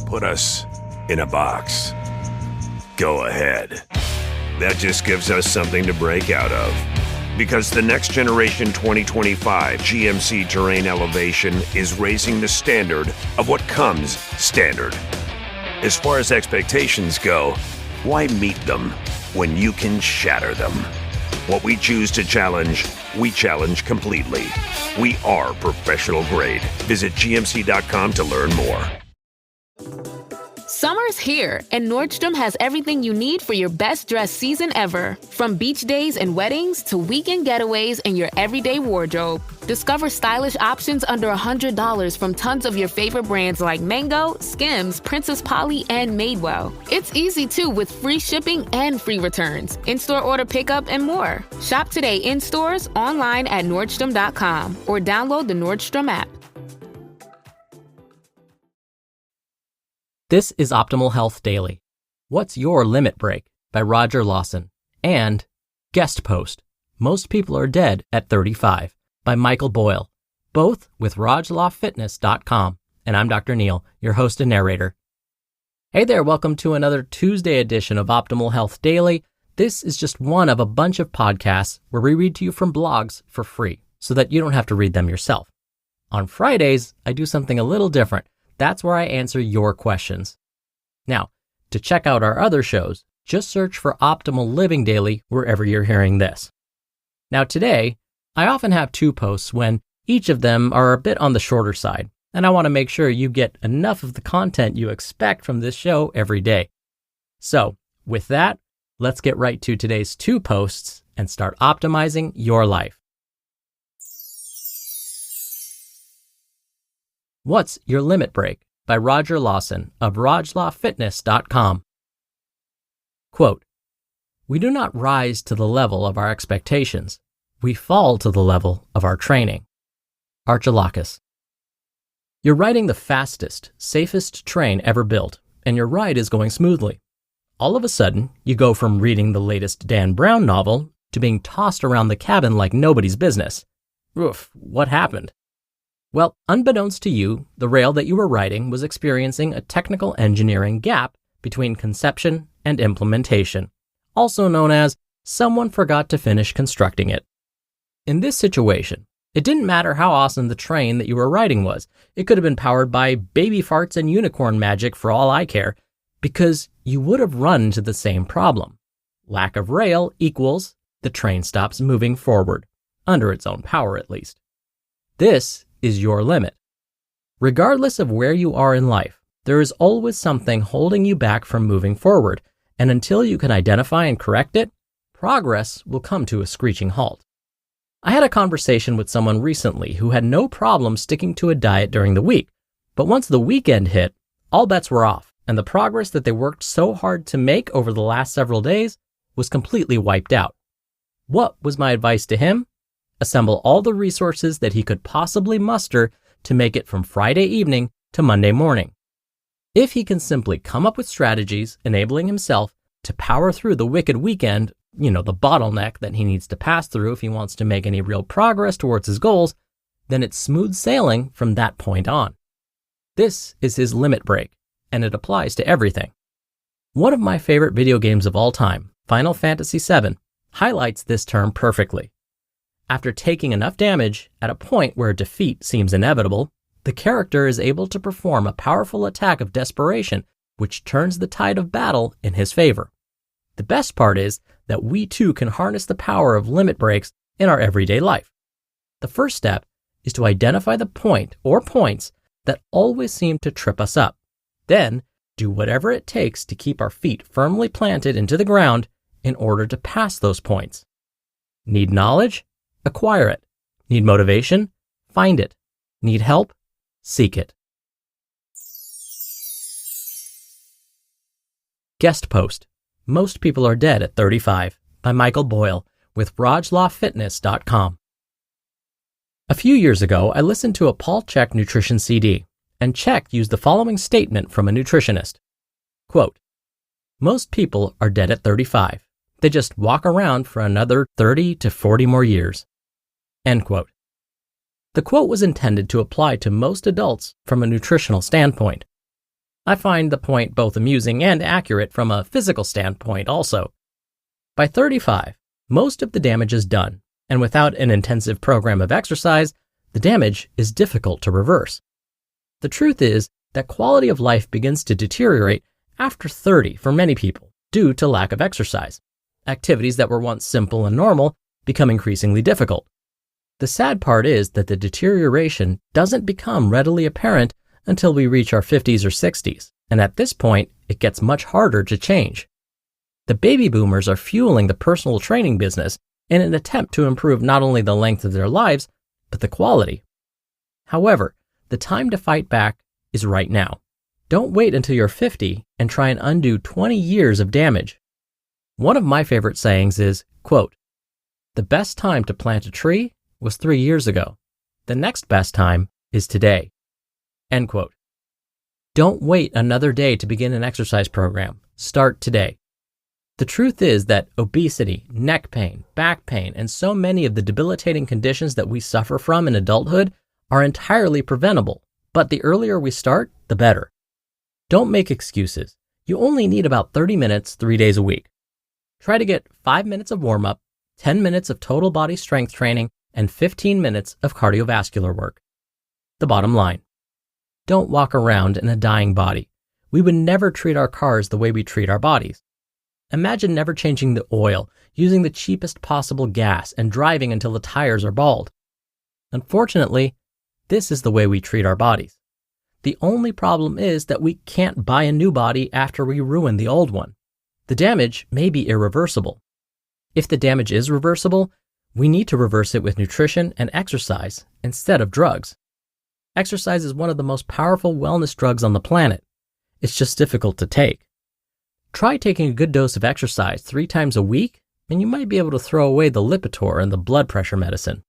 put us in a box. Go ahead. That just gives us something to break out of. Because the next generation 2025 GMC Terrain Elevation is raising the standard of what comes standard. As far as expectations go, why meet them when you can shatter them? What we choose to challenge, we challenge completely. We are professional grade. Visit GMC.com to learn more. Summer's here, and Nordstrom has everything you need for your best dress season ever. From beach days and weddings to weekend getaways and your everyday wardrobe. Discover stylish options under $100 from tons of your favorite brands like Mango, Skims, Princess Polly, and Madewell. It's easy, too, with free shipping and free returns, in-store order pickup, and more. Shop today in stores, online at Nordstrom.com, or download the Nordstrom app. This is Optimal Health Daily. What's Your Limit Break? By Roger Lawson. And Guest Post. Most People Are Dead at 35 by Michael Boyle. Both with rajlawfitness.com. And I'm Dr. Neil, your host and narrator. Hey there, welcome to another Tuesday edition of Optimal Health Daily. This is just one of a bunch of podcasts where we read to you from blogs for free so that you don't have to read them yourself. On Fridays, I do something a little different. That's where I answer your questions. Now, to check out our other shows, just search for Optimal Living Daily wherever you're hearing this. Now today, I often have two posts when each of them are a bit on the shorter side, and I want to make sure you get enough of the content you expect from this show every day. So, with that, let's get right to today's two posts and start optimizing your life. What's Your Limit Break? By Roger Lawson of rajlawfitness.com. Quote, "We do not rise to the level of our expectations. We fall to the level of our training." Archilakis. You're riding the fastest, safest train ever built, and your ride is going smoothly. All of a sudden, you go from reading the latest Dan Brown novel to being tossed around the cabin like nobody's business. Oof, what happened? Well, unbeknownst to you, the rail that you were riding was experiencing a technical engineering gap between conception and implementation, also known as someone forgot to finish constructing it. In this situation, it didn't matter how awesome the train that you were riding was. It could have been powered by baby farts and unicorn magic for all I care, because you would have run into the same problem. Lack of rail equals the train stops moving forward, under its own power at least. This is your limit. Regardless of where you are in life, there is always something holding you back from moving forward, and until you can identify and correct it, progress will come to a screeching halt. I had a conversation with someone recently who had no problem sticking to a diet during the week, but once the weekend hit, all bets were off, and the progress that they worked so hard to make over the last several days was completely wiped out. What was my advice to him? Assemble all the resources that he could possibly muster to make it from Friday evening to Monday morning. If he can simply come up with strategies enabling himself to power through the wicked weekend, the bottleneck that he needs to pass through if he wants to make any real progress towards his goals, then it's smooth sailing from that point on. This is his limit break, and it applies to everything. One of my favorite video games of all time, Final Fantasy VII, highlights this term perfectly. After taking enough damage at a point where defeat seems inevitable, the character is able to perform a powerful attack of desperation, which turns the tide of battle in his favor. The best part is that we too can harness the power of limit breaks in our everyday life. The first step is to identify the point or points that always seem to trip us up. Then, do whatever it takes to keep our feet firmly planted into the ground in order to pass those points. Need knowledge? Acquire it. Need motivation? Find it. Need help? Seek it. Guest Post. Most People Are Dead at 35 by Michael Boyle with rajlawfitness.com. A few years ago, I listened to a Paul Chek nutrition CD, and Chek used the following statement from a nutritionist. Quote, "Most people are dead at 35. They just walk around for another 30 to 40 more years." End quote. The quote was intended to apply to most adults from a nutritional standpoint. I find the point both amusing and accurate from a physical standpoint also. By 35, most of the damage is done, and without an intensive program of exercise, the damage is difficult to reverse. The truth is that quality of life begins to deteriorate after 30 for many people due to lack of exercise. Activities that were once simple and normal become increasingly difficult. The sad part is that the deterioration doesn't become readily apparent until we reach our 50s or 60s, and at this point, it gets much harder to change. The baby boomers are fueling the personal training business in an attempt to improve not only the length of their lives, but the quality. However, the time to fight back is right now. Don't wait until you're 50 and try and undo 20 years of damage. One of my favorite sayings is, quote, "The best time to plant a tree was 3 years ago. The next best time is today." End quote. Don't wait another day to begin an exercise program. Start today. The truth is that obesity, neck pain, back pain, and so many of the debilitating conditions that we suffer from in adulthood are entirely preventable, but the earlier we start, the better. Don't make excuses. You only need about 30 minutes 3 days a week. Try to get 5 minutes of warm-up, 10 minutes of total body strength training, and 15 minutes of cardiovascular work. The bottom line: don't walk around in a dying body. We would never treat our cars the way we treat our bodies. Imagine never changing the oil, using the cheapest possible gas, and driving until the tires are bald. Unfortunately, this is the way we treat our bodies. The only problem is that we can't buy a new body after we ruin the old one. The damage may be irreversible. If the damage is reversible, we need to reverse it with nutrition and exercise instead of drugs. Exercise is one of the most powerful wellness drugs on the planet. It's just difficult to take. Try taking a good dose of exercise 3 times a week, and you might be able to throw away the Lipitor and the blood pressure medicine.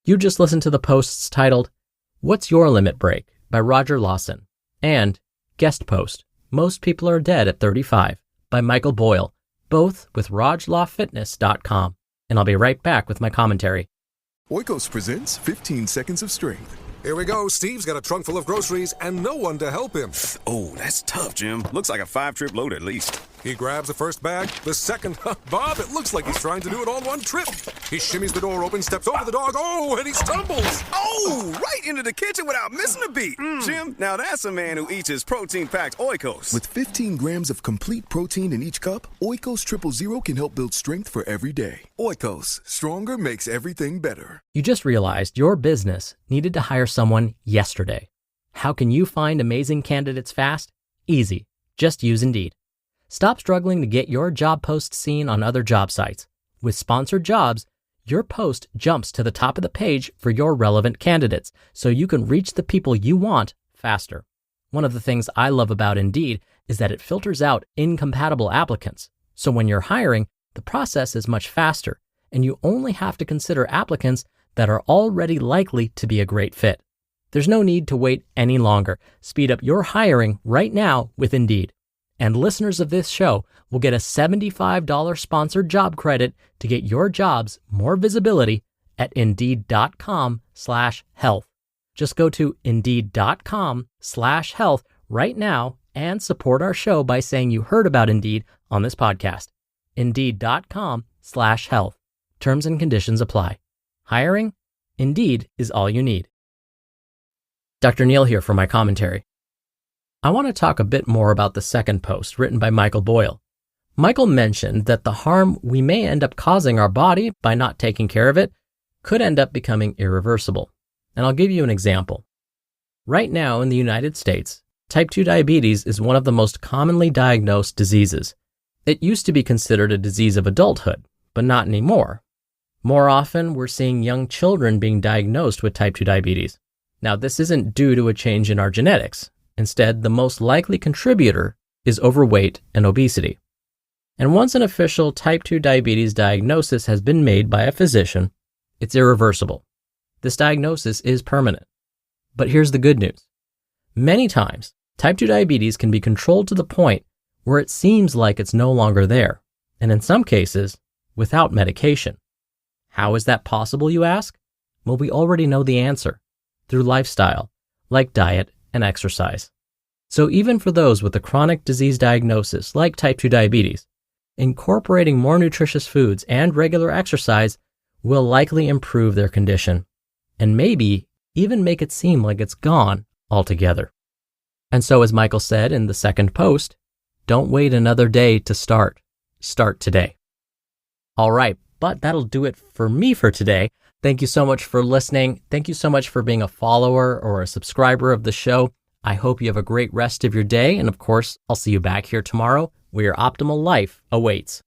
You just listened to the posts titled, "What's Your Limit Break?" by Roger Lawson, and guest post, "Most People Are Dead at 35" by Michael Boyle, both with rajlawfitness.com. And I'll be right back with my commentary. Oikos presents 15 Seconds of Strength. Here we go. Steve's got a trunk full of groceries and no one to help him. Oh, that's tough, Jim. Looks like a 5-trip load at least. He grabs the first bag, the second. Bob, it looks like he's trying to do it all in one trip. He shimmies the door open, steps over the dog, and he stumbles. Oh, right into the kitchen without missing a beat. Jim, now that's a man who eats his protein-packed Oikos. With 15 grams of complete protein in each cup, Oikos Triple Zero can help build strength for every day. Oikos, stronger makes everything better. You just realized your business needed to hire someone yesterday. How can you find amazing candidates fast? Easy. Just use Indeed. Stop struggling to get your job post seen on other job sites. With sponsored jobs, your post jumps to the top of the page for your relevant candidates, so you can reach the people you want faster. One of the things I love about Indeed is that it filters out incompatible applicants. So when you're hiring, the process is much faster, and you only have to consider applicants that are already likely to be a great fit. There's no need to wait any longer. Speed up your hiring right now with Indeed. And listeners of this show will get a $75 sponsored job credit to get your jobs more visibility at Indeed.com/health. Just go to Indeed.com/health right now and support our show by saying you heard about Indeed on this podcast. Indeed.com/health. Terms and conditions apply. Hiring? Indeed is all you need. Dr. Neal here for my commentary. I want to talk a bit more about the second post written by Michael Boyle. Michael mentioned that the harm we may end up causing our body by not taking care of it could end up becoming irreversible. And I'll give you an example. Right now in the United States, type 2 diabetes is one of the most commonly diagnosed diseases. It used to be considered a disease of adulthood, but not anymore. More often, we're seeing young children being diagnosed with type 2 diabetes. Now, this isn't due to a change in our genetics. Instead, the most likely contributor is overweight and obesity. And once an official type 2 diabetes diagnosis has been made by a physician, it's irreversible. This diagnosis is permanent. But here's the good news. Many times, type 2 diabetes can be controlled to the point where it seems like it's no longer there, and in some cases, without medication. How is that possible, you ask? Well, we already know the answer. through lifestyle, like diet and exercise. So even for those with a chronic disease diagnosis like type 2 diabetes, incorporating more nutritious foods and regular exercise will likely improve their condition, and maybe even make it seem like it's gone altogether. And so, as Michael said in the second post, don't wait another day to start. Start today. All right, but that'll do it for me for today. Thank you so much for listening. Thank you so much for being a follower or a subscriber of the show. I hope you have a great rest of your day. And of course, I'll see you back here tomorrow where your optimal life awaits.